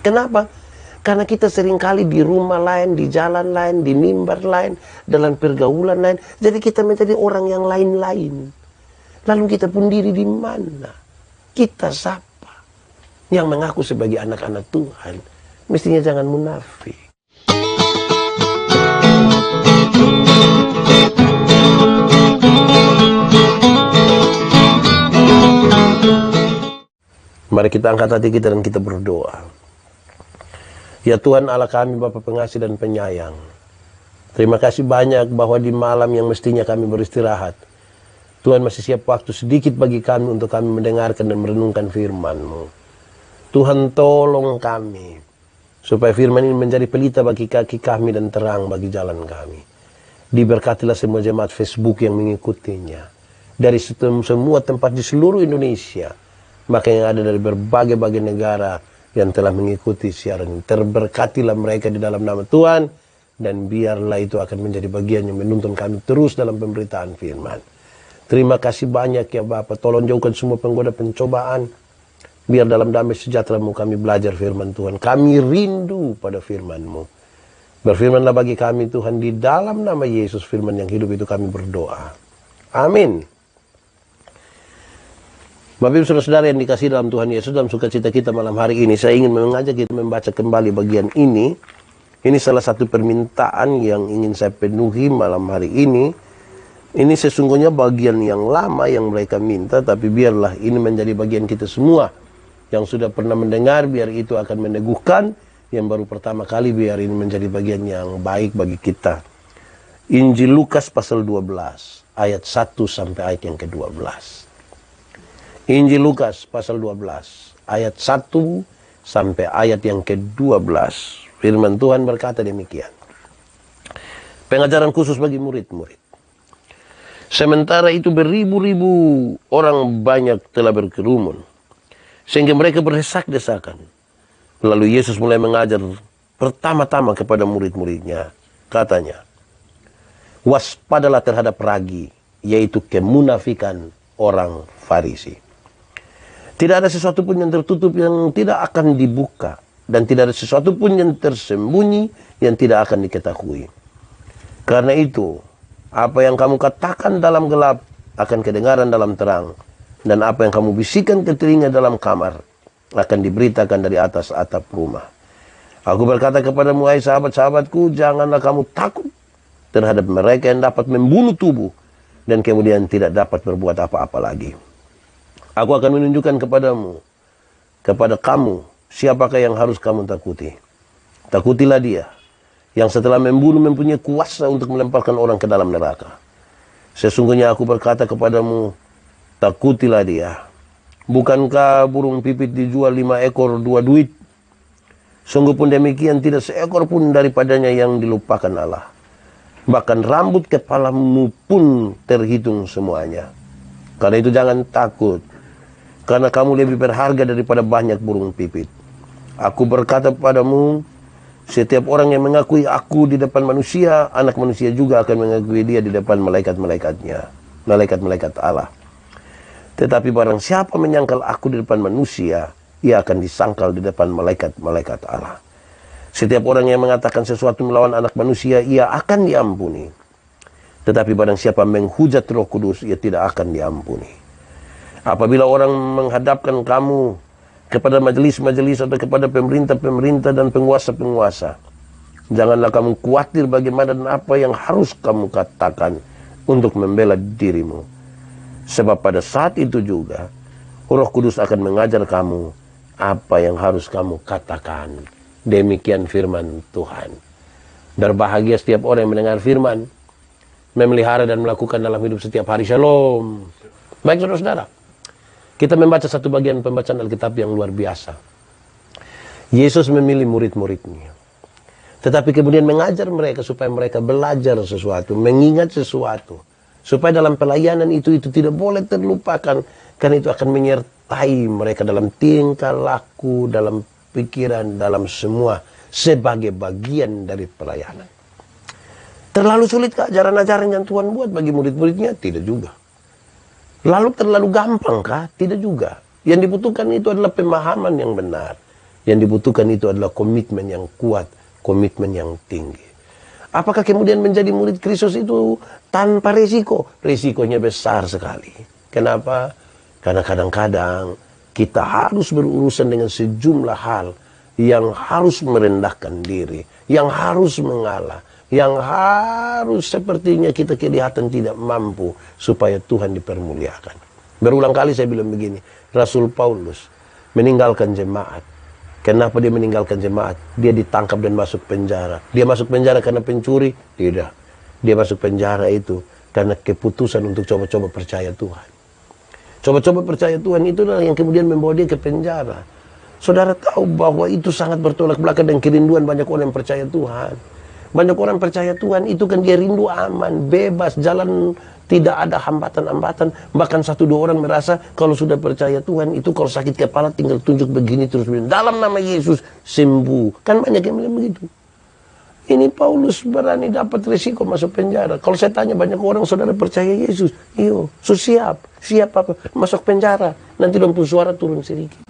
Kenapa? Karena kita seringkali di rumah lain, di jalan lain, di mimbar lain, dalam pergaulan lain. Jadi kita menjadi orang yang lain-lain. Lalu kita pun diri di mana? Kita siapa? Yang mengaku sebagai anak-anak Tuhan. Mestinya jangan munafik. Mari kita angkat hati kita dan kita berdoa. Ya Tuhan Allah kami, Bapa pengasih dan penyayang. Terima kasih banyak bahwa di malam yang mestinya kami beristirahat, Tuhan masih siap waktu sedikit bagi kami untuk kami mendengarkan dan merenungkan firman-Mu. Tuhan tolong kami, supaya firman ini menjadi pelita bagi kaki kami dan terang bagi jalan kami. Diberkatilah semua jemaat Facebook yang mengikutinya. Dari semua tempat di seluruh Indonesia, maka yang ada dari berbagai-bagai negara yang telah mengikuti siaran ini. Terberkatilah mereka di dalam nama Tuhan, dan biarlah itu akan menjadi bagian yang menuntun kami terus dalam pemberitaan firman. Terima kasih banyak ya Bapa. Tolong jauhkan semua penggoda pencobaan. Biar dalam damai sejahtera-Mu kami belajar firman Tuhan. Kami rindu pada firman-Mu. Berfirmanlah bagi kami Tuhan, di dalam nama Yesus firman yang hidup itu kami berdoa. Amin. Bapak Ibu Saudara-saudara yang dikasihi dalam Tuhan Yesus, dalam sukacita kita malam hari ini, saya ingin mengajak kita membaca kembali bagian ini. Ini salah satu permintaan yang ingin saya penuhi malam hari ini. Ini sesungguhnya bagian yang lama yang mereka minta, tapi biarlah ini menjadi bagian kita semua. Yang sudah pernah mendengar, biar itu akan meneguhkan. Yang baru pertama kali, biar ini menjadi bagian yang baik bagi kita. Injil Lukas pasal 12, ayat 1 sampai ayat yang ke-12. Injil Lukas pasal 12 ayat 1 sampai ayat yang ke-12. Firman Tuhan berkata demikian. Pengajaran khusus bagi murid-murid. Sementara itu beribu-ribu orang banyak telah berkerumun, sehingga mereka berdesak-desakan. Lalu Yesus mulai mengajar pertama-tama kepada murid-muridnya. Katanya, waspadalah terhadap ragi, yaitu kemunafikan orang Farisi. Tidak ada sesuatu pun yang tertutup yang tidak akan dibuka. Dan tidak ada sesuatu pun yang tersembunyi yang tidak akan diketahui. Karena itu, apa yang kamu katakan dalam gelap akan kedengaran dalam terang. Dan apa yang kamu bisikan ke telinga dalam kamar akan diberitakan dari atas atap rumah. Aku berkata kepadamu, hai sahabat-sahabatku, janganlah kamu takut terhadap mereka yang dapat membunuh tubuh dan kemudian tidak dapat berbuat apa-apa lagi. Aku akan menunjukkan kepada kamu, siapakah yang harus kamu takuti. Takutilah dia, yang setelah membunuh mempunyai kuasa untuk melemparkan orang ke dalam neraka. Sesungguhnya aku berkata kepadamu, takutilah dia. Bukankah burung pipit dijual 5 ekor 2 duit? Sungguh pun demikian, tidak seekor pun daripadanya yang dilupakan Allah. Bahkan rambut kepalamu pun terhitung semuanya. Karena itu jangan takut, karena kamu lebih berharga daripada banyak burung pipit. Aku berkata padamu, setiap orang yang mengakui aku di depan manusia, anak manusia juga akan mengakui dia di depan malaikat-malaikatnya, malaikat-malaikat Allah. Tetapi barang siapa menyangkal aku di depan manusia, ia akan disangkal di depan malaikat-malaikat Allah. Setiap orang yang mengatakan sesuatu melawan anak manusia, ia akan diampuni. Tetapi barang siapa menghujat Roh Kudus, ia tidak akan diampuni. Apabila orang menghadapkan kamu kepada majelis-majelis atau kepada pemerintah-pemerintah dan penguasa-penguasa, janganlah kamu khawatir bagaimana dan apa yang harus kamu katakan untuk membela dirimu. Sebab pada saat itu juga, Roh Kudus akan mengajar kamu apa yang harus kamu katakan. Demikian firman Tuhan. Berbahagia setiap orang yang mendengar firman, memelihara dan melakukan dalam hidup setiap hari. Shalom. Baik saudara-saudara, kita membaca satu bagian pembacaan Alkitab yang luar biasa. Yesus memilih murid-muridnya, tetapi kemudian mengajar mereka supaya mereka belajar sesuatu, mengingat sesuatu, supaya dalam pelayanan itu tidak boleh terlupakan, karena itu akan menyertai mereka dalam tingkah laku, dalam pikiran, dalam semua, sebagai bagian dari pelayanan. Terlalu sulit ajaran-ajaran yang Tuhan buat bagi murid-muridnya? Tidak juga. Lalu terlalu gampang kah? Tidak juga. Yang dibutuhkan itu adalah pemahaman yang benar. Yang dibutuhkan itu adalah komitmen yang kuat, komitmen yang tinggi. Apakah kemudian menjadi murid Kristus itu tanpa risiko? Risikonya besar sekali. Kenapa? Karena kadang-kadang kita harus berurusan dengan sejumlah hal yang harus merendahkan diri, yang harus mengalah, yang harus sepertinya kita kelihatan tidak mampu supaya Tuhan dipermuliakan. Berulang kali saya bilang begini, Rasul Paulus meninggalkan jemaat. Kenapa dia meninggalkan jemaat? Dia ditangkap dan masuk penjara. Dia masuk penjara karena pencuri? Tidak. Dia masuk penjara itu karena keputusan untuk coba-coba percaya Tuhan. Coba-coba percaya Tuhan itulah yang kemudian membawa dia ke penjara. Saudara tahu bahwa itu sangat bertolak belakang dan kerinduan banyak orang yang percaya Tuhan. Banyak orang percaya Tuhan itu kan dia rindu aman, bebas, jalan tidak ada hambatan-hambatan. Bahkan 1-2 orang merasa kalau sudah percaya Tuhan itu kalau sakit kepala tinggal tunjuk begini terus bilang, dalam nama Yesus sembuh. Kan banyak yang bilang begitu. Ini Paulus berani dapat risiko masuk penjara. Kalau saya tanya banyak orang, saudara percaya Yesus? Iyo, so siap apa? Masuk penjara. Nanti lampu suara turun sedikit.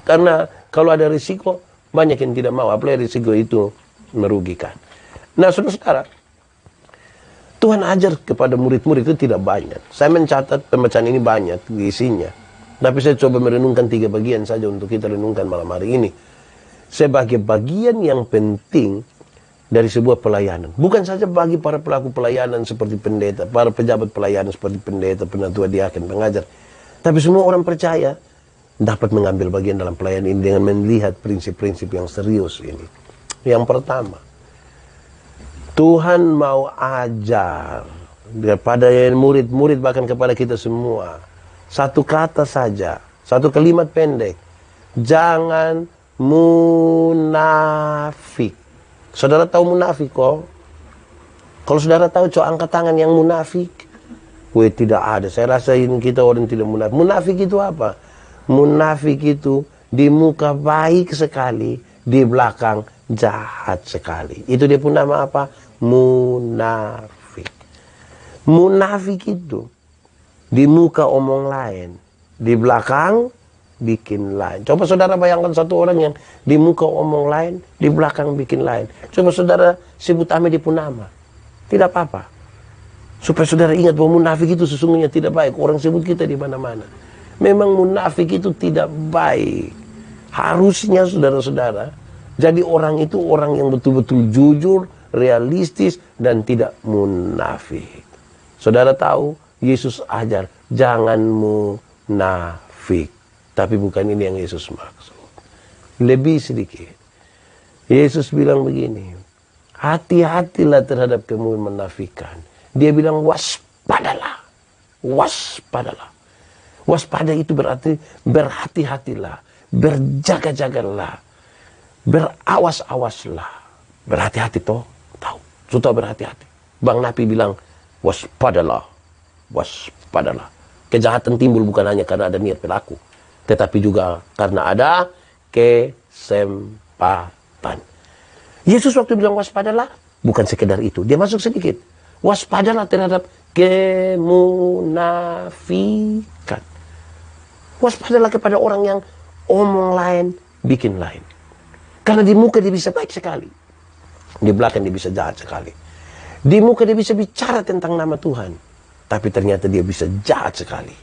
Karena kalau ada risiko, banyak yang tidak mau. Apalagi risiko itu merugikan. Nah, saudara-saudara, Tuhan ajar kepada murid-murid itu tidak banyak. Saya mencatat pembacaan ini banyak isinya. Tapi saya coba merenungkan 3 bagian saja untuk kita renungkan malam hari ini. Sebagai bagian yang penting dari sebuah pelayanan. Bukan saja bagi para pelaku pelayanan seperti pendeta, para pejabat pelayanan seperti pendeta, penatua, diaken, pengajar. Tapi semua orang percaya dapat mengambil bagian dalam pelayanan ini dengan melihat prinsip-prinsip yang serius ini. Yang pertama, Tuhan mau ajar kepada murid-murid bahkan kepada kita semua. Satu kata saja, satu kalimat pendek. Jangan munafik. Saudara tahu munafik kok? Kalau saudara tahu, coba angkat tangan yang munafik. Weh, tidak ada. Saya rasa ini kita orang tidak munafik. Munafik itu apa? Munafik itu di muka baik sekali, di belakang jahat sekali. Itu dia pun nama apa? Munafik. Munafik itu di muka omong lain, di belakang bikin lain. Coba saudara bayangkan satu orang yang di muka omong lain, di belakang bikin lain. Coba saudara sebut ame di pun nama. Tidak apa-apa. Supaya saudara ingat bahwa munafik itu sesungguhnya tidak baik. Orang sebut kita di mana-mana. Memang munafik itu tidak baik. Harusnya saudara-saudara jadi orang itu orang yang betul-betul jujur, realistis, dan tidak munafik. Saudara tahu, Yesus ajar, jangan munafik. Tapi bukan ini yang Yesus maksud. Lebih sedikit. Yesus bilang begini, hati-hatilah terhadap kemunafikan. Dia bilang waspadalah. Waspadalah. Waspada itu berarti berhati-hatilah, berjaga-jagalah, berawas-awaslah. Berhati-hati toh, tahu. Sudah berhati-hati. Bang Napi bilang, waspadalah, waspadalah. Kejahatan timbul bukan hanya karena ada niat pelaku, tetapi juga karena ada kesempatan. Yesus waktu bilang waspadalah, bukan sekedar itu. Dia masuk sedikit. Waspadalah terhadap kemunafikan. Waspadalah kepada orang yang omong lain, bikin lain. Karena di muka dia bisa baik sekali. Di belakang dia bisa jahat sekali. Di muka dia bisa bicara tentang nama Tuhan. Tapi ternyata dia bisa jahat sekali.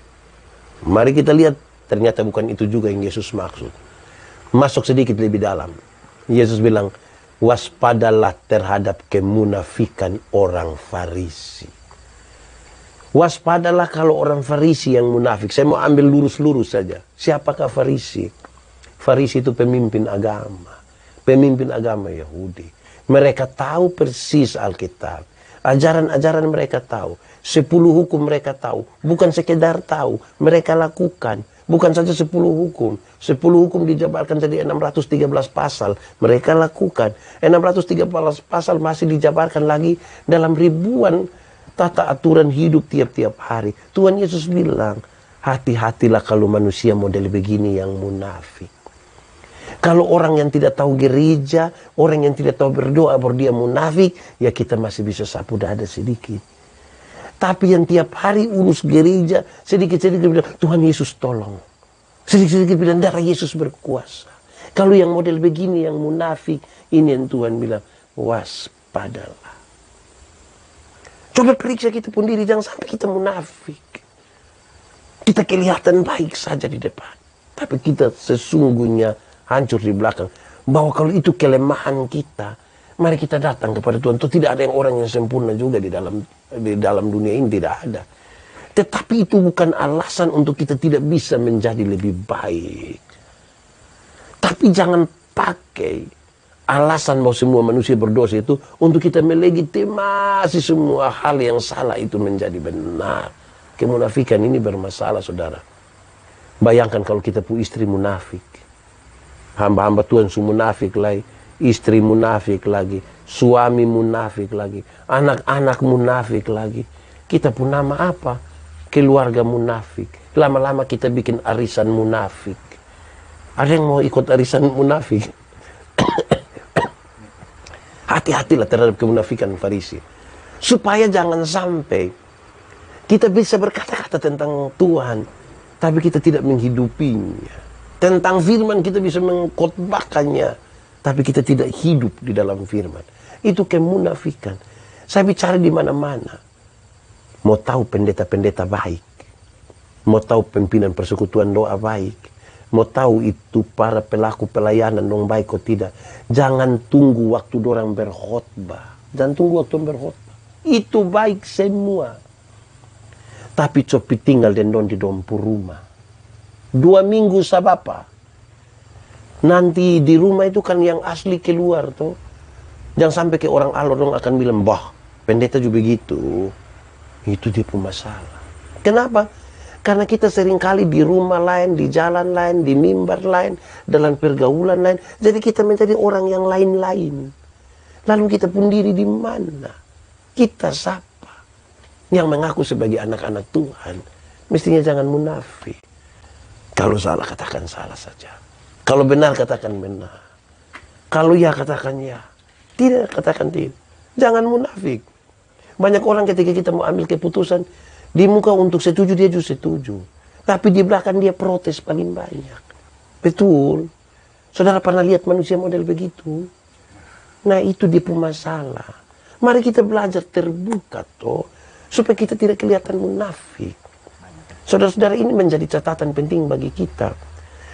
Mari kita lihat, ternyata bukan itu juga yang Yesus maksud. Masuk sedikit lebih dalam. Yesus bilang, waspadalah terhadap kemunafikan orang Farisi. Waspadalah kalau orang Farisi yang munafik. Saya mau ambil lurus-lurus saja. Siapakah Farisi? Farisi itu pemimpin agama. Pemimpin agama Yahudi. Mereka tahu persis Alkitab. Ajaran-ajaran mereka tahu. 10 hukum mereka tahu. Bukan sekedar tahu. Mereka lakukan. Bukan saja 10 hukum. 10 hukum dijabarkan jadi 613 pasal. Mereka lakukan. 613 pasal masih dijabarkan lagi dalam ribuan tata aturan hidup tiap-tiap hari. Tuhan Yesus bilang, hati-hatilah kalau manusia model begini yang munafik. Kalau orang yang tidak tahu gereja, orang yang tidak tahu berdoa bahwa dia munafik, ya kita masih bisa sapu dada sedikit. Tapi yang tiap hari urus gereja, sedikit-sedikit bilang, Tuhan Yesus tolong. Sedikit-sedikit bilang, darah Yesus berkuasa. Kalau yang model begini, yang munafik, ini yang Tuhan bilang, waspadalah. Coba periksa kita pun diri, jangan sampai kita munafik. Kita kelihatan baik saja di depan, tapi kita sesungguhnya hancur di belakang. Bahwa kalau itu kelemahan kita, mari kita datang kepada Tuhan. Tuh tidak ada yang orang yang sempurna juga di dalam dunia ini, tidak ada. Tetapi itu bukan alasan untuk kita tidak bisa menjadi lebih baik. Tapi jangan pakai alasan bahwa semua manusia berdosa itu untuk kita melegitimasi semua hal yang salah itu menjadi benar. Kemunafikan ini bermasalah, saudara. Bayangkan kalau kita punya istri munafik. Hamba-hamba Tuhan su munafik lagi. Istri munafik lagi. Suami munafik lagi. Anak-anak munafik lagi. Kita pun nama apa? Keluarga munafik. Lama-lama kita bikin arisan munafik. Ada yang mau ikut arisan munafik? Hati-hatilah terhadap kemunafikan Farisi. Supaya jangan sampai kita bisa berkata-kata tentang Tuhan, tapi kita tidak menghidupinya. Tentang firman kita bisa mengkhotbahkannya, tapi kita tidak hidup di dalam firman. Itu kemunafikan. Saya bicara di mana-mana. Mau tahu pendeta-pendeta baik. Mau tahu pimpinan persekutuan doa baik. Mau tahu itu para pelaku pelayanan dong baik atau tidak. Jangan tunggu waktu dorang berkhotbah. Jangan tunggu waktu berkhotbah. Itu baik semua. Tapi copi tinggal dan don di dompu rumah. 2 minggu sabapa. Nanti di rumah itu kan yang asli keluar tuh. Jangan sampai ke orang alor dong akan bilang, bah, pendeta juga begitu. Itu dia masalah. Kenapa? Karena kita seringkali di rumah lain, di jalan lain, di mimbar lain, dalam pergaulan lain. Jadi kita menjadi orang yang lain-lain. Lalu kita pun diri di mana? Kita siapa? Yang mengaku sebagai anak-anak Tuhan. Mestinya jangan munafik. Kalau salah, katakan salah saja. Kalau benar, katakan benar. Kalau ya, katakan ya. Tidak, katakan tidak. Jangan munafik. Banyak orang ketika kita mau ambil keputusan, di muka untuk setuju, dia juga setuju. Tapi di belakang dia protes paling banyak. Betul. Saudara pernah lihat manusia model begitu? Nah, itu dia masalah. Mari kita belajar terbuka toh, supaya kita tidak kelihatan munafik. Saudara-saudara, ini menjadi catatan penting bagi kita.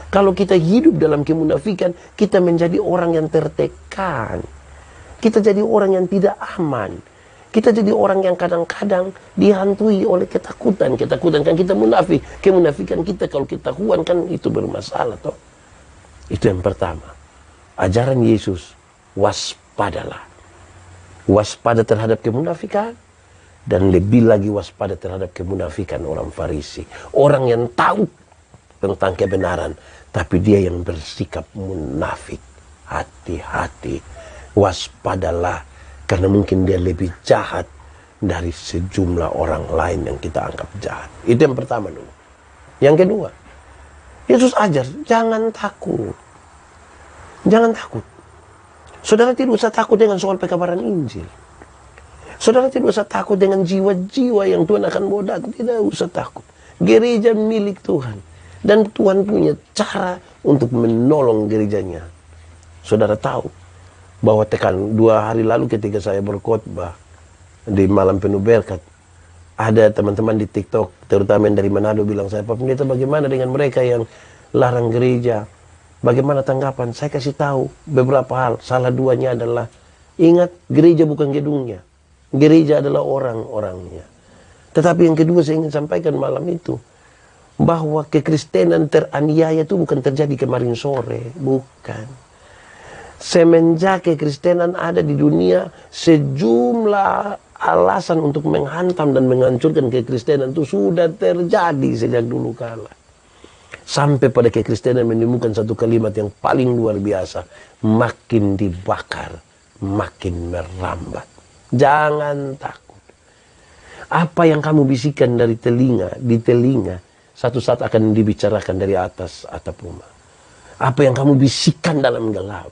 Kalau kita hidup dalam kemunafikan, kita menjadi orang yang tertekan. Kita jadi orang yang tidak aman. Kita jadi orang yang kadang-kadang dihantui oleh ketakutan. Ketakutan kan kita munafik. Kemunafikan kita kalau ketahuan kan itu bermasalah toh. Itu yang pertama. Ajaran Yesus, waspadalah. Waspada terhadap kemunafikan. Dan lebih lagi waspada terhadap kemunafikan orang Farisi. Orang yang tahu tentang kebenaran. Tapi dia yang bersikap munafik. Hati-hati. Waspadalah. Karena mungkin dia lebih jahat dari sejumlah orang lain yang kita anggap jahat. Itu yang pertama dulu. Yang kedua, Yesus ajar, jangan takut. Jangan takut. Saudara tidak usah takut dengan soal pekabaran Injil. Saudara tidak usah takut dengan jiwa-jiwa yang Tuhan akan bawa datang. Tidak usah takut. Gereja milik Tuhan. Dan Tuhan punya cara untuk menolong gerejanya. Saudara tahu bahwa 2 hari lalu ketika saya berkhotbah di malam penuh berkat, ada teman-teman di TikTok, terutama yang dari Manado, bilang, saya, Pak Pendeta, bagaimana dengan mereka yang larang gereja? Bagaimana tanggapan? Saya kasih tahu beberapa hal. Salah duanya adalah, ingat, gereja bukan gedungnya. Gereja adalah orang-orangnya. Tetapi yang kedua saya ingin sampaikan malam itu, bahwa kekristenan teraniaya itu bukan terjadi kemarin sore. Bukan. Semenjak kekristenan ada di dunia, sejumlah alasan untuk menghantam dan menghancurkan kekristenan itu sudah terjadi sejak dulu kala. Sampai pada kekristenan menemukan satu kalimat yang paling luar biasa. Makin dibakar, makin merambat. Jangan takut. Apa yang kamu bisikan dari telinga, di telinga, satu saat akan dibicarakan dari atas atap rumah. Apa yang kamu bisikan dalam gelap,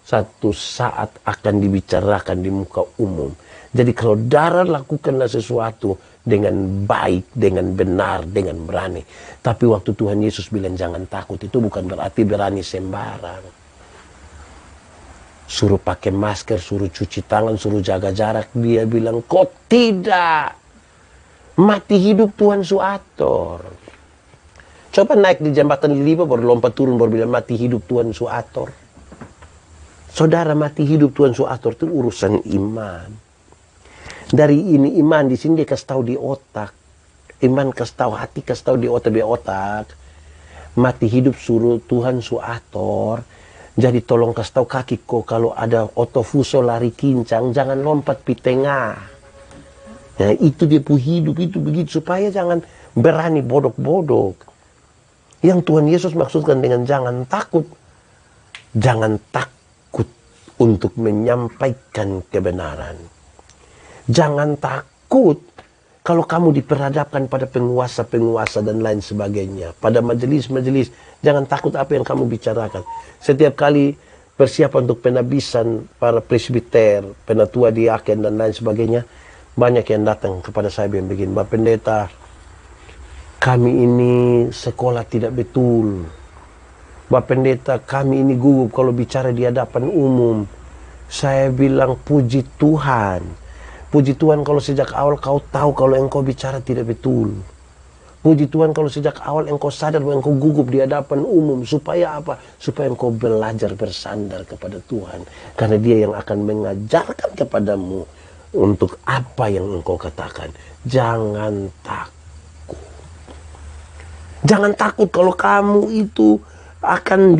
satu saat akan dibicarakan di muka umum. Jadi kalau darah, lakukanlah sesuatu dengan baik, dengan benar, dengan berani. Tapi waktu Tuhan Yesus bilang jangan takut, itu bukan berarti berani sembarang. Suruh pakai masker, suruh cuci tangan, suruh jaga jarak. Dia bilang, kok tidak? Mati hidup Tuhan su ator. Coba naik di jembatan Lima, baru lompat turun, baru bilang mati hidup Tuhan su ator. Saudara, mati hidup Tuhan su ator itu urusan iman. Dari ini iman, di sini dia kasih tahu di otak. Iman kasih tahu hati, kasih tahu di otak. Mati hidup suruh Tuhan su ator. Jadi tolong kasih tahu kaki kok kalau ada otofuso lari kincang, jangan lompat di tengah. Nah, itu dia pu hidup, itu begitu. Supaya jangan berani bodok-bodok. Yang Tuhan Yesus maksudkan dengan jangan takut. Jangan takut untuk menyampaikan kebenaran. Jangan takut kalau kamu diperhadapkan pada penguasa-penguasa dan lain sebagainya. Pada majelis-majelis, jangan takut apa yang kamu bicarakan. Setiap kali persiapan untuk penabisan para presbiter, penatua diaken dan lain sebagainya, banyak yang datang kepada saya yang begini, Pak Pendeta, kami ini sekolah tidak betul. Pak Pendeta, kami ini gugup kalau bicara di hadapan umum. Saya bilang, puji Tuhan. Puji Tuhan kalau sejak awal kau tahu kalau engkau bicara tidak betul. Puji Tuhan kalau sejak awal engkau sadar bahwa engkau gugup di hadapan umum. Supaya apa? Supaya engkau belajar bersandar kepada Tuhan. Karena dia yang akan mengajarkan kepadamu untuk apa yang engkau katakan. Jangan takut. Jangan takut kalau kamu itu akan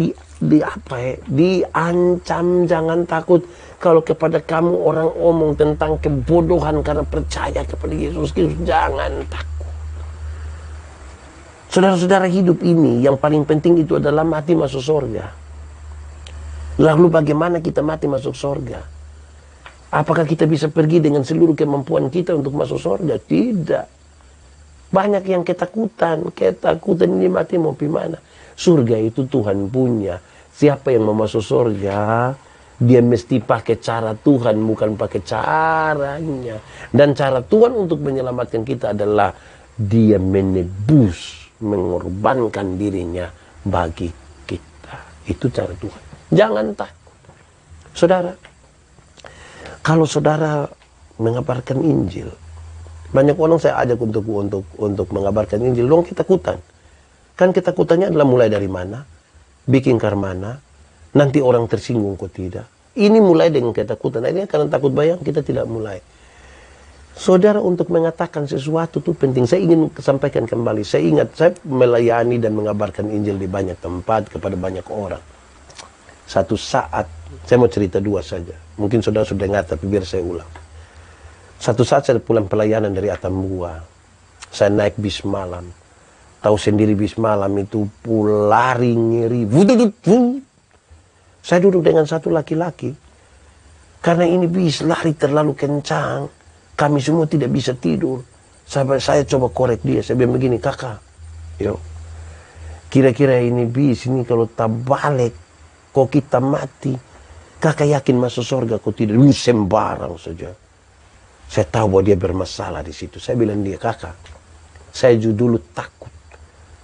diancam. Jangan takut kalau kepada kamu orang omong tentang kebodohan karena percaya kepada Yesus Kristus. Jangan takut. Saudara-saudara, hidup ini yang paling penting itu adalah mati masuk surga. Lalu bagaimana kita mati masuk surga? Apakah kita bisa pergi dengan seluruh kemampuan kita untuk masuk surga? Tidak. Banyak yang ketakutan. Ketakutan ini mati mau gimana? Surga itu Tuhan punya. Siapa yang mau masuk surga, dia mesti pakai cara Tuhan, bukan pakai caranya. Dan cara Tuhan untuk menyelamatkan kita adalah dia menebus, mengorbankan dirinya bagi kita. Itu cara Tuhan. Jangan takut. Saudara, kalau saudara mengabarkan Injil, banyak orang saya ajak untuk mengabarkan Injil, dong ketakutan. Kan ketakutannya adalah mulai dari mana? Bikin mana? Nanti orang tersinggung kok tidak. Ini mulai dengan ketakutan. Ini karena takut bayang kita tidak mulai. Saudara, untuk mengatakan sesuatu itu penting. Saya ingin sampaikan kembali. Saya ingat saya melayani dan mengabarkan Injil di banyak tempat kepada banyak orang. Satu saat, saya mau cerita dua saja. Mungkin saudara sudah dengar tapi biar saya ulang. Satu saat saya pulang pelayanan dari Atambua. Saya naik bis malam. Tahu sendiri bis malam itu lari ngeri. Saya duduk dengan satu laki-laki. Karena ini bis lari terlalu kencang. Kami semua tidak bisa tidur. Saya coba korek dia. Saya bilang begini, kakak. Yo, kira-kira ini bis ini kalau tak balik, kok kita mati. Kakak yakin masuk surga kok tidak? Sembarang saja. Saya tahu bahwa dia bermasalah di situ. Saya bilang dia, kakak, saya dulu takut.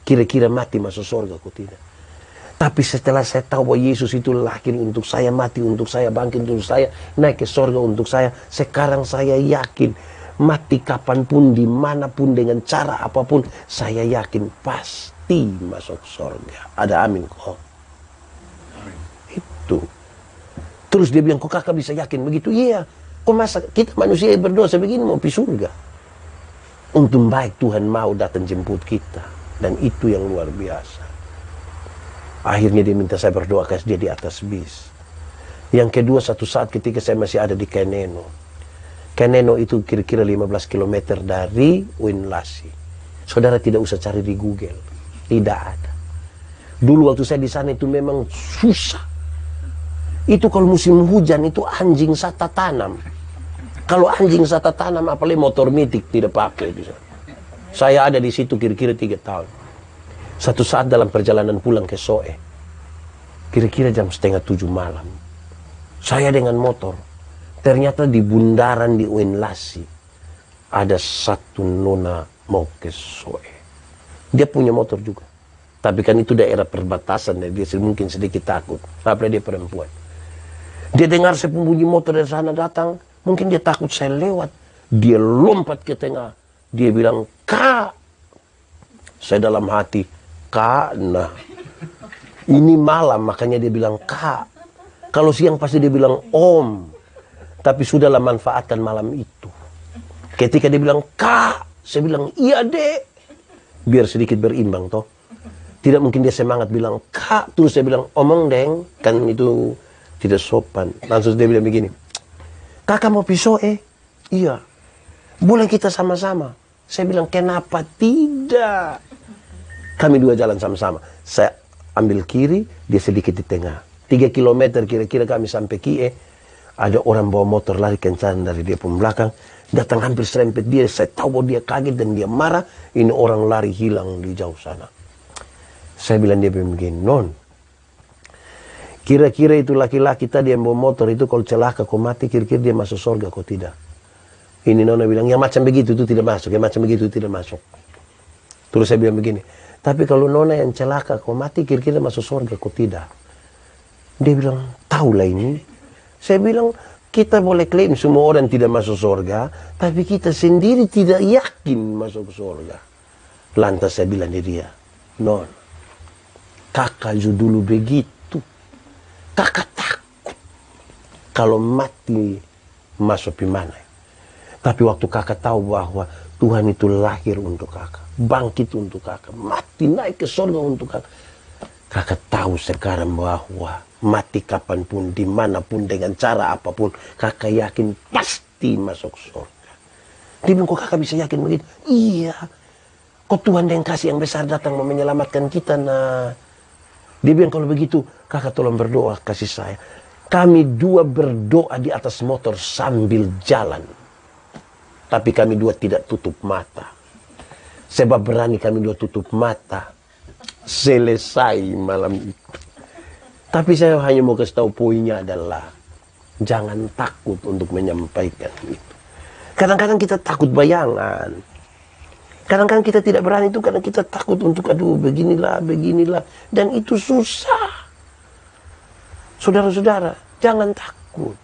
Kira-kira mati masuk surga kok tidak? Tapi setelah saya tahu bahwa Yesus itu lahir untuk saya, mati untuk saya, bangkit untuk saya, naik ke surga untuk saya. Sekarang saya yakin, mati kapanpun, dimanapun, dengan cara apapun, saya yakin pasti masuk surga. Ada amin kok? Itu. Terus dia bilang, kok kakak bisa yakin begitu? Iya. Kok masa kita manusia yang berdosa begini mau pergi surga? Untung baik Tuhan mau datang jemput kita. Dan itu yang luar biasa. Akhirnya dia minta saya berdoa kasih dia di atas bis. Yang kedua, satu saat ketika saya masih ada di Keneno. Keneno itu kira-kira 15 km dari Winlasi. Saudara tidak usah cari di Google. Tidak ada. Dulu waktu saya di sana itu memang susah. Itu kalau musim hujan itu anjing sata tanam. Kalau anjing sata tanam apalagi motor mitik tidak pakai. Saya ada di situ kira-kira 3 tahun. Satu saat dalam perjalanan pulang ke Soe, kira-kira jam 6:30 malam, saya dengan motor, ternyata di bundaran di Winlasi, ada satu nona mau ke Soe. Dia punya motor juga. Tapi kan itu daerah perbatasan, dia mungkin sedikit takut. Apalagi dia perempuan. Dia Dia dengar saya bunyi motor dari sana datang. Mungkin dia takut saya lewat. Dia lompat ke tengah. Dia bilang, "Kak." Saya dalam hati, "Kak, nah. Ini malam," makanya dia bilang, "Kak." Kalau siang pasti dia bilang, "Om." Tapi sudahlah manfaatkan malam itu. Ketika dia bilang, "Kak," saya bilang, "Iya, Dek." Biar sedikit berimbang, toh. Tidak mungkin dia semangat bilang, "Kak." Terus saya bilang, "Omong, Deng." Kan itu tidak sopan. Langsung dia bilang begini, "Kakak mau pisau, Iya. Boleh kita sama-sama?" Saya bilang, "Kenapa tidak?" Kami dua jalan sama-sama. Saya ambil kiri, dia sedikit di tengah. 3 kilometer kira-kira kami sampai Kie. Ada orang bawa motor lari kencang dari dia pun belakang. Datang hampir serempet dia. Saya tahu bahwa dia kaget dan dia marah. Ini orang lari hilang di jauh sana. Saya bilang dia begini, "Non, kira-kira itu laki-laki tadi yang bawa motor itu kalau celaka kau mati, kira-kira dia masuk surga kau tidak?" Ini Nona bilang, "Yang macam begitu itu tidak masuk, yang macam begitu itu tidak masuk." Terus saya bilang begini, "Tapi kalau Nona yang celaka kau mati, kira-kira masuk surga kau tidak?" Dia bilang, "Tahulah ini." Saya bilang, kita boleh klaim semua orang tidak masuk surga, tapi kita sendiri tidak yakin masuk surga. Lantas saya bilang di dia, "Non, kakak dulu begitu. Kakak takut kalau mati masuk di mana. Tapi waktu kakak tahu bahwa Tuhan itu lahir untuk kakak, bangkit untuk kakak, mati naik ke surga untuk kakak. Kakak tahu sekarang bahwa mati kapanpun, dimanapun, dengan cara apapun, kakak yakin pasti masuk surga." Dia bilang, "Kok kakak bisa yakin begitu?" "Iya. Kok Tuhan yang kasih yang besar datang mau menyelamatkan kita, nah." Dia bilang, "Kalau begitu, kakak tolong berdoa kasih saya." Kami dua berdoa di atas motor sambil jalan. Tapi kami dua tidak tutup mata. Sebab berani kami dua tutup mata. Selesai malam itu. Tapi saya hanya mau kasih tahu poinnya adalah, jangan takut untuk menyampaikan itu. Kadang-kadang kita takut bayangan. Kadang-kadang kita tidak berani itu karena kita takut untuk, aduh beginilah, beginilah. Dan itu susah. Saudara-saudara, jangan takut.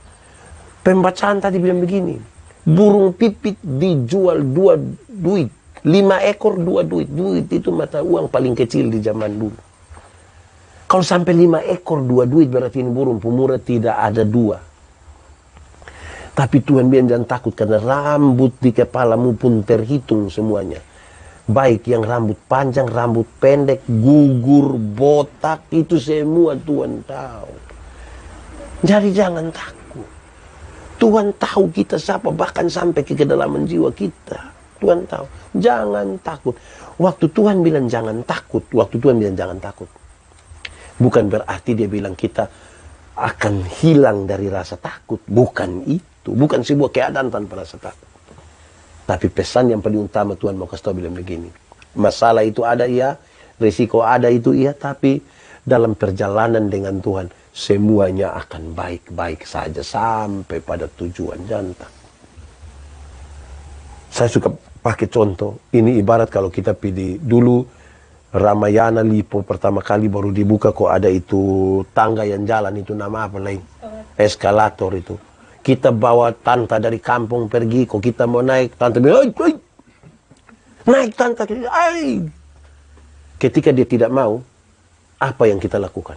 Pembacaan tadi bilang begini, burung pipit dijual 2 duit. 5 ekor 2 duit. Duit itu mata uang paling kecil di zaman dulu. Kalau sampai 5 ekor 2 duit berarti ini burung pemurah tidak ada 2. Tapi Tuhan bilang jangan takut karena rambut di kepalamu pun terhitung semuanya. Baik yang rambut panjang, rambut pendek, gugur, botak, itu semua Tuhan tahu. Jadi jangan takut. Tuhan tahu kita siapa, bahkan sampai ke kedalaman jiwa kita. Tuhan tahu. Jangan takut. Waktu Tuhan bilang jangan takut, waktu Tuhan bilang jangan takut, bukan berarti dia bilang kita akan hilang dari rasa takut. Bukan itu. Bukan sebuah keadaan tanpa rasa takut. Tapi pesan yang paling utama Tuhan mau kasih tahu bilang begini. Masalah itu ada iya, risiko ada itu iya, tapi dalam perjalanan dengan Tuhan semuanya akan baik-baik saja sampai pada tujuan. Jangan takut. Saya suka pakai contoh. Ini ibarat kalau kita pergi dulu Ramayana Lipo pertama kali baru dibuka kok ada itu tangga yang jalan itu nama apa lain? Eskalator itu. Kita bawa tante dari kampung pergi kok kita mau naik, tante bilang, "Ay, naik tante." Ay. Ketika dia tidak mau, apa yang kita lakukan?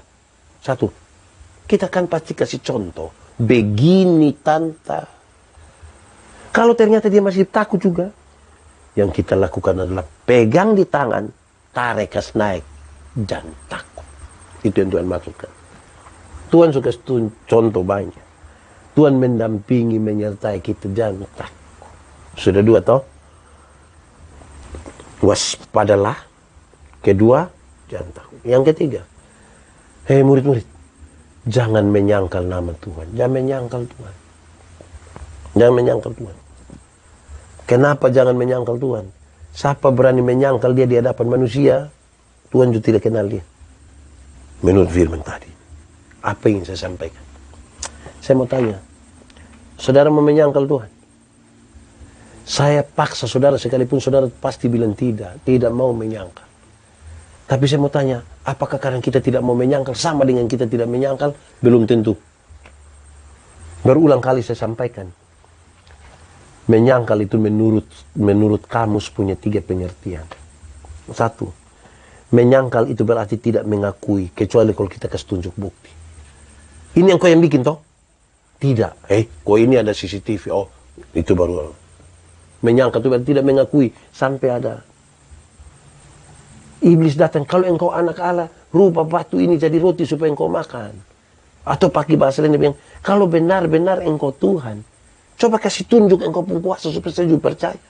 Satu, kita kan pasti kasih contoh. Begini tante. Kalau ternyata dia masih takut juga, yang kita lakukan adalah pegang di tangan, tarik kas naik, jangan takut. Itu yang Tuhan maksudkan. Tuhan suka contoh banyak. Tuhan mendampingi, menyertai kita, jangan takut. Sudah 2 toh? Waspadalah. Kedua, jangan takut. Yang ketiga, hei murid-murid, jangan menyangkal nama Tuhan. Jangan menyangkal Tuhan. Jangan menyangkal Tuhan. Kenapa jangan menyangkal Tuhan? Siapa berani menyangkal dia di hadapan manusia, Tuhan juga tidak kenal dia. Menurut firman tadi. Apa yang saya sampaikan? Saya mau tanya, saudara mau menyangkal Tuhan? Saya paksa saudara, sekalipun saudara pasti bilang tidak mau menyangkal. Tapi saya mau tanya, apakah karena kita tidak mau menyangkal sama dengan kita tidak menyangkal? Belum tentu. Berulang kali saya sampaikan, menyangkal itu menurut kamus punya 3 pengertian. 1, menyangkal itu berarti tidak mengakui, kecuali kalau kita kasih tunjuk bukti. Ini yang kau yang bikin toh? Tidak. Kau ini ada CCTV. Oh, itu baru. Menyangkal itu berarti tidak mengakui sampai ada. Iblis datang, kalau engkau anak Allah, rupa batu ini jadi roti supaya engkau makan. Atau pakai bahasa lain dia bilang, kalau benar-benar engkau Tuhan, coba kasih tunjuk engkau pun kuasa supaya saya juga percaya.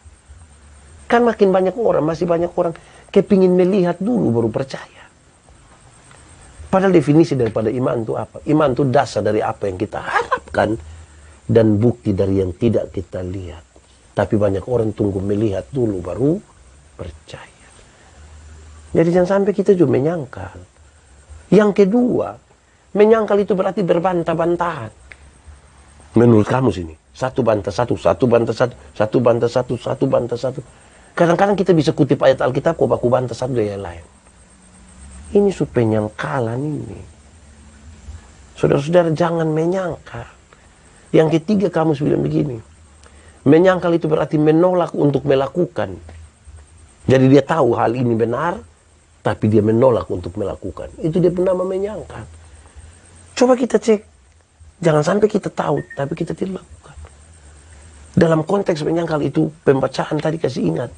Kan makin banyak orang, masih banyak orang kepingin melihat dulu baru percaya. Padahal definisi daripada iman itu apa? Iman itu dasar dari apa yang kita harapkan dan bukti dari yang tidak kita lihat. Tapi banyak orang tunggu melihat dulu baru percaya. Jadi jangan sampai kita juga menyangkal. Yang kedua, menyangkal itu berarti berbantah-bantahan. Menurut kamu sini, 1 bantah 1, 1 bantah 1, 1 bantah 1, 1 bantah 1. Kadang-kadang kita bisa kutip ayat Alkitab, kok baku bantah 1 dari yang lain. Ini penyangkalan ini. Saudara-saudara, jangan menyangkal. Yang ketiga kamu bilang begini, menyangkal itu berarti menolak untuk melakukan. Jadi dia tahu hal ini benar, tapi dia menolak untuk melakukan. Itu dia bernama menyangkal. Coba kita cek, jangan sampai kita tahu, tapi kita tidak lakukan. Dalam konteks menyangkal itu, pembacaan tadi kasih ingat,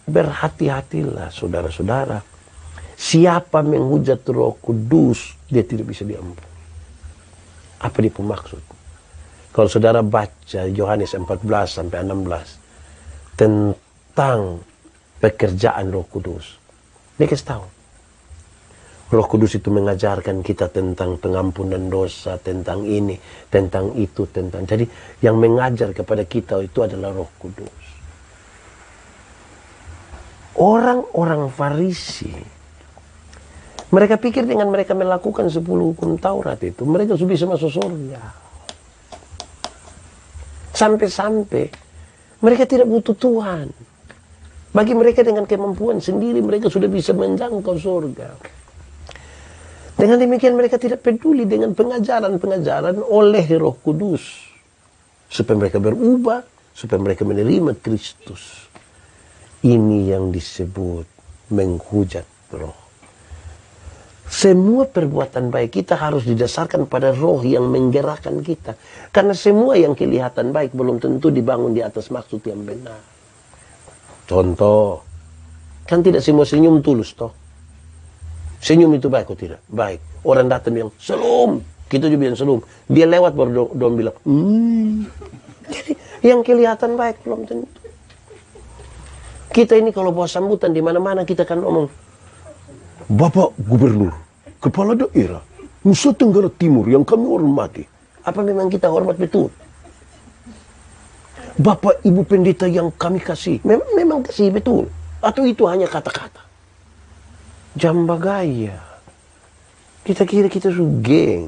berhati-hatilah saudara-saudara. Siapa menghujat Roh Kudus, dia tidak bisa diampuni. Apa dia maksud? Kalau saudara baca Yohanes 14 sampai 16 tentang pekerjaan Roh Kudus, dia kasih tahu. Roh Kudus itu mengajarkan kita tentang pengampunan dosa, tentang ini, tentang itu, tentang. Jadi yang mengajar kepada kita itu adalah Roh Kudus. Orang-orang Farisi, mereka pikir dengan mereka melakukan 10 hukum Taurat itu, mereka sudah bisa masuk surga. Sampai-sampai mereka tidak butuh Tuhan. Bagi mereka dengan kemampuan sendiri, mereka sudah bisa menjangkau surga. Dengan demikian mereka tidak peduli dengan pengajaran-pengajaran oleh Roh Kudus. Supaya mereka berubah, supaya mereka menerima Kristus. Ini yang disebut menghujat Roh. Semua perbuatan baik kita harus didasarkan pada Roh yang menggerakkan kita. Karena semua yang kelihatan baik belum tentu dibangun di atas maksud yang benar. Contoh, kan tidak semua senyum tulus toh. Senyum itu baik atau tidak? Baik. Orang datang bilang, "Salam." Kita juga bilang salam. Dia lewat baru dong bilang, Jadi yang kelihatan baik belum tentu. Kita ini kalau bawa sambutan di mana-mana kita kan ngomong, "Bapak Gubernur, Kepala Daerah, Nusa Tenggara Timur yang kami hormati." Apa memang kita hormat betul? Bapak Ibu Pendeta yang kami kasih, memang kasih betul? Atau itu hanya kata-kata? Jamba gaya. Kita kira kita geng.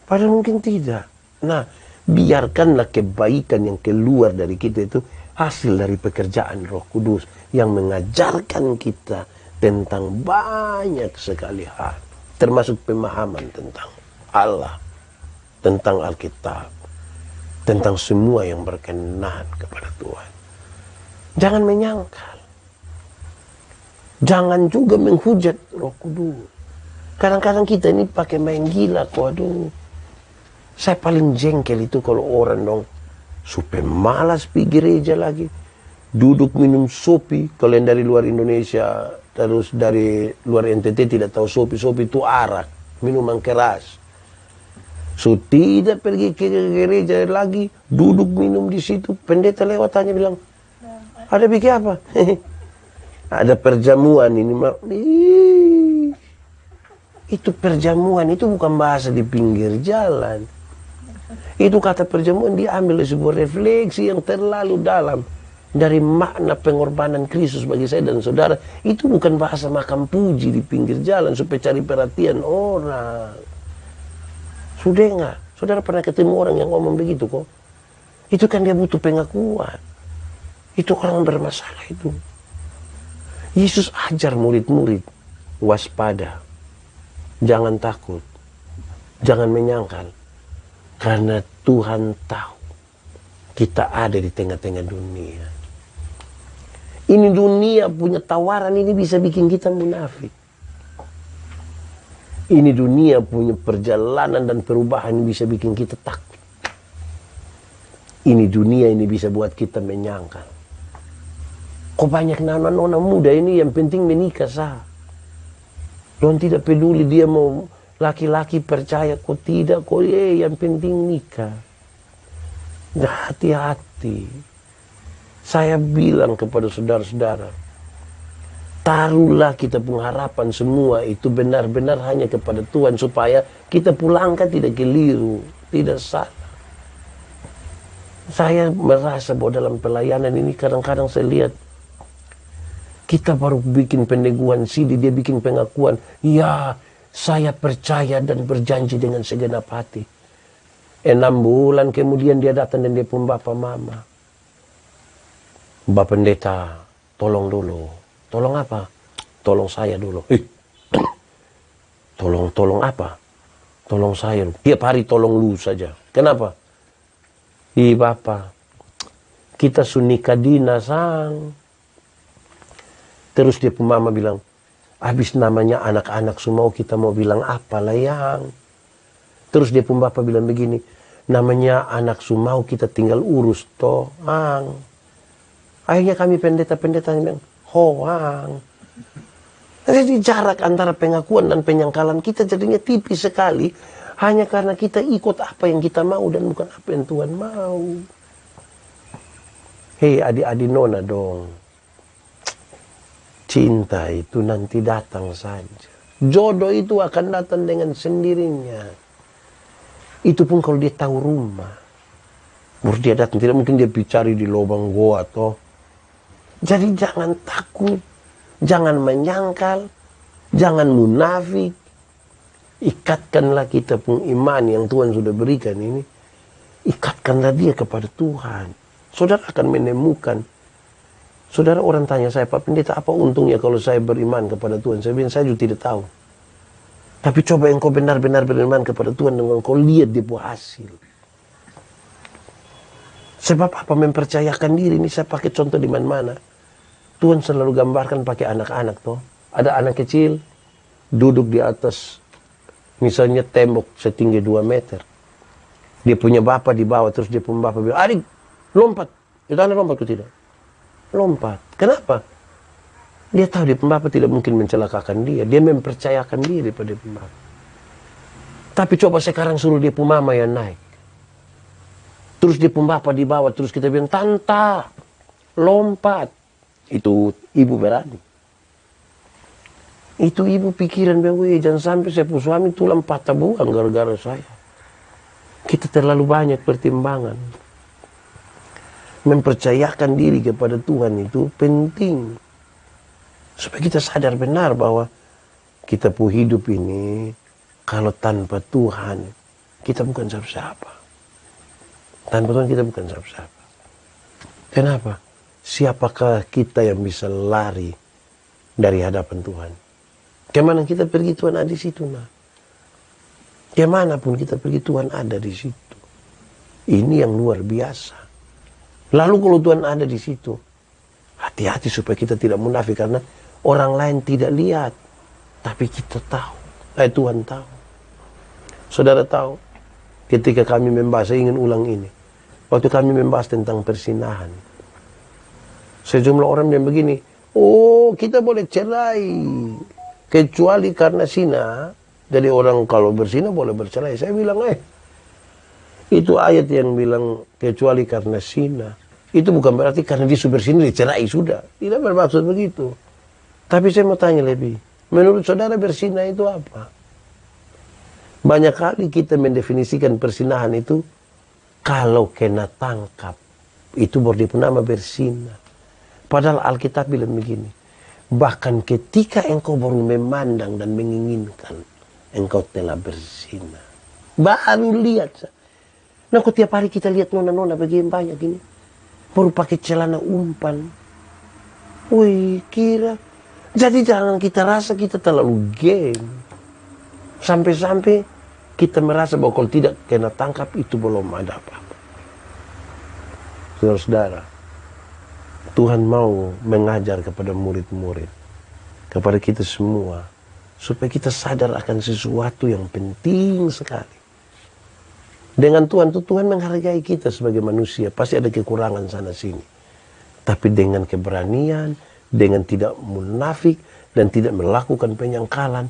Padahal mungkin tidak. Nah, biarkanlah kebaikan yang keluar dari kita itu hasil dari pekerjaan Roh Kudus yang mengajarkan kita tentang banyak sekali hal. Termasuk pemahaman tentang Allah, tentang Alkitab, tentang semua yang berkenan kepada Tuhan. Jangan menyangkal. Jangan juga menghujat Roh Kudus. Kadang-kadang kita ini pakai main gila kok. Aduh. Saya paling jengkel itu kalau orang dong supaya malas pergi gereja lagi. Duduk minum sopi. Kalau yang dari luar Indonesia, terus dari luar NTT tidak tahu sopi. Sopi itu arak, minuman keras. So tidak pergi ke gereja lagi, duduk minum di situ. Pendeta lewat tanya bilang, "Ada bikin apa?" Ada perjamuan ini. Itu perjamuan, itu bukan bahasa di pinggir jalan. Itu kata perjamuan diambil dari sebuah refleksi yang terlalu dalam. Dari makna pengorbanan Kristus bagi saya dan saudara. Itu bukan bahasa makam puji di pinggir jalan supaya cari perhatian orang. Sudah enggak? Saudara pernah ketemu orang yang ngomong begitu kok? Itu kan dia butuh pengakuan. Itu orang bermasalah itu. Yesus ajar murid-murid, waspada, jangan takut, jangan menyangkal. Karena Tuhan tahu kita ada di tengah-tengah dunia. Ini dunia punya tawaran ini bisa bikin kita munafik. Ini dunia punya perjalanan dan perubahan ini bisa bikin kita takut. Ini dunia ini bisa buat kita menyangkal. Kok banyak nona-nona muda ini yang penting menikah sah. Don tidak peduli dia mau laki-laki percaya kok tidak, kok yang penting nikah. Hati-hati. Saya bilang kepada saudara-saudara, taruhlah kita pengharapan semua itu benar-benar hanya kepada Tuhan supaya kita pulangkan tidak keliru, tidak salah. Saya merasa bahwa dalam pelayanan ini kadang-kadang saya lihat kita baru bikin peneguhan CD, dia bikin pengakuan, ya saya percaya dan berjanji dengan segenap hati. 6 bulan kemudian dia datang dan dia pun bapak mama. Bapak pendeta, tolong dulu. Tolong apa? Tolong saya dulu. Tolong apa? Tolong saya. Tiap hari tolong lu saja. Kenapa? Bapak, kita sunika dina sang. Terus dia pun mama bilang, habis namanya anak-anak semua kita mau bilang apa lah yang. Terus dia pun bapak bilang begini, namanya anak sumau kita tinggal urus toh. Akhirnya kami pendeta-pendeta bilang, hoang. Jadi jarak antara pengakuan dan penyangkalan kita jadinya tipis sekali. Hanya karena kita ikut apa yang kita mau dan bukan apa yang Tuhan mau. Hei adik-adik nona dong. Cinta itu nanti datang saja. Jodoh itu akan datang dengan sendirinya. Itu pun kalau dia tahu rumah. Baru dia datang. Tidak mungkin dia cari di lubang goa toh. Jadi jangan takut. Jangan menyangkal. Jangan munafik. Ikatkanlah kita pun iman yang Tuhan sudah berikan ini. Ikatkanlah dia kepada Tuhan. Saudara akan menemukan. Saudara orang tanya saya, Pak Pendeta, apa untungnya kalau saya beriman kepada Tuhan? Saya bilang, saya juga tidak tahu. Tapi coba engkau benar-benar beriman kepada Tuhan dengan engkau lihat dia buat hasil. Sebab apa mempercayakan diri ini saya pakai contoh di mana-mana. Tuhan selalu gambarkan pakai anak-anak toh. Ada anak kecil duduk di atas misalnya tembok setinggi 2 meter. Dia punya bapak di bawah terus dia punya bapak bilang, adik lompat. Itu anak lompat ke tidak? Lompat. Kenapa? Dia tahu dia pembapak tidak mungkin mencelakakan dia. Dia mempercayakan diri pada pembapak. Tapi coba sekarang suruh dia pemama yang naik. Terus dia pembapak di bawah. Terus kita bilang, tanta, lompat. Itu ibu berani. Itu ibu pikiran, jangan sampai saya punya suami tulang patah buang gara-gara saya. Kita terlalu banyak pertimbangan. Mempercayakan diri kepada Tuhan itu penting. Supaya kita sadar benar bahwa kita pun hidup ini, kalau tanpa Tuhan, kita bukan siapa-siapa. Tanpa Tuhan kita bukan siapa-siapa. Kenapa? Siapakah kita yang bisa lari dari hadapan Tuhan? Kemana kita pergi Tuhan ada di situ. Nah. Kemanapun kita pergi Tuhan ada di situ. Ini yang luar biasa. Lalu kalau Tuhan ada di situ, hati-hati supaya kita tidak munafik karena orang lain tidak lihat, tapi kita tahu. Tuhan tahu. Saudara tahu, ketika kami membahas, saya ingin ulang ini. Waktu kami membahas tentang persinahan, sejumlah orang yang begini, oh kita boleh cerai, kecuali karena zina. Jadi orang kalau berzina boleh bercerai. Saya bilang, itu ayat yang bilang kecuali karena zina. Itu bukan berarti karena dia sudah berzina dicerai sudah. Tidak bermaksud begitu. Tapi saya mau tanya lebih. Menurut saudara berzina itu apa? Banyak kali kita mendefinisikan persinahan itu kalau kena tangkap. Itu baru nama berzina. Padahal Alkitab bilang begini. Bahkan ketika engkau baru memandang dan menginginkan, engkau telah berzina. Baru lihat. Nah kok tiap hari kita lihat nona-nona begini banyak ini. Baru pakai celana umpan. Wih kira. Jadi jangan kita rasa kita terlalu geng. Sampai-sampai kita merasa bahwa kalau tidak kena tangkap itu belum ada apa-apa. Saudara-saudara, Tuhan mau mengajar kepada murid-murid, kepada kita semua, supaya kita sadar akan sesuatu yang penting sekali. Dengan Tuhan itu, Tuhan menghargai kita sebagai manusia. Pasti ada kekurangan sana-sini. Tapi dengan keberanian, dengan tidak munafik, dan tidak melakukan penyangkalan,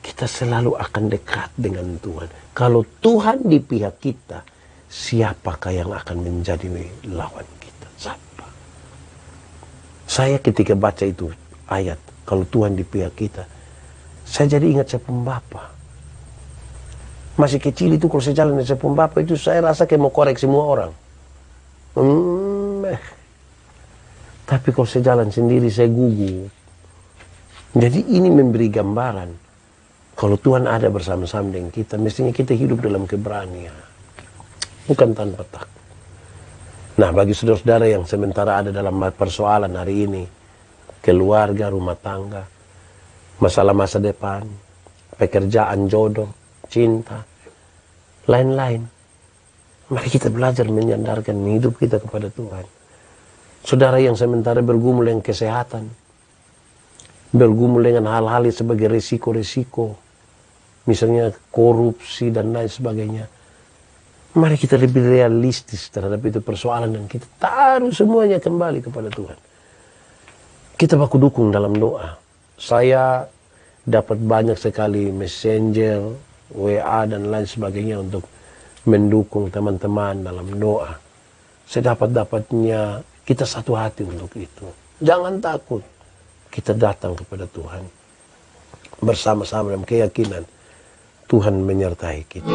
kita selalu akan dekat dengan Tuhan. Kalau Tuhan di pihak kita, siapakah yang akan menjadi lawan kita? Siapa? Saya ketika baca itu ayat, kalau Tuhan di pihak kita, saya jadi ingat saya pun Bapa. Masih kecil itu kalau saya jalan dengan saya pun Bapa itu saya rasa kayak mau korek semua orang. Tapi kalau saya jalan sendiri saya gugup. Jadi ini memberi gambaran. Kalau Tuhan ada bersama-sama dengan kita, mestinya kita hidup dalam keberanian. Bukan tanpa takut. Nah, bagi saudara-saudara yang sementara ada dalam persoalan hari ini, keluarga, rumah tangga, masalah masa depan, pekerjaan, jodoh, cinta, lain-lain. Mari kita belajar menyandarkan hidup kita kepada Tuhan. Saudara yang sementara bergumul dengan kesehatan, bergumul dengan hal-hal sebagai risiko-risiko, misalnya korupsi dan lain sebagainya. Mari kita lebih realistis terhadap itu persoalan dan kita taruh semuanya kembali kepada Tuhan. Kita baku dukung dalam doa. Saya dapat banyak sekali messenger, WA dan lain sebagainya untuk mendukung teman-teman dalam doa. Saya dapatnya kita satu hati untuk itu. Jangan takut. Kita datang kepada Tuhan. Bersama-sama dalam keyakinan Tuhan menyertai kita.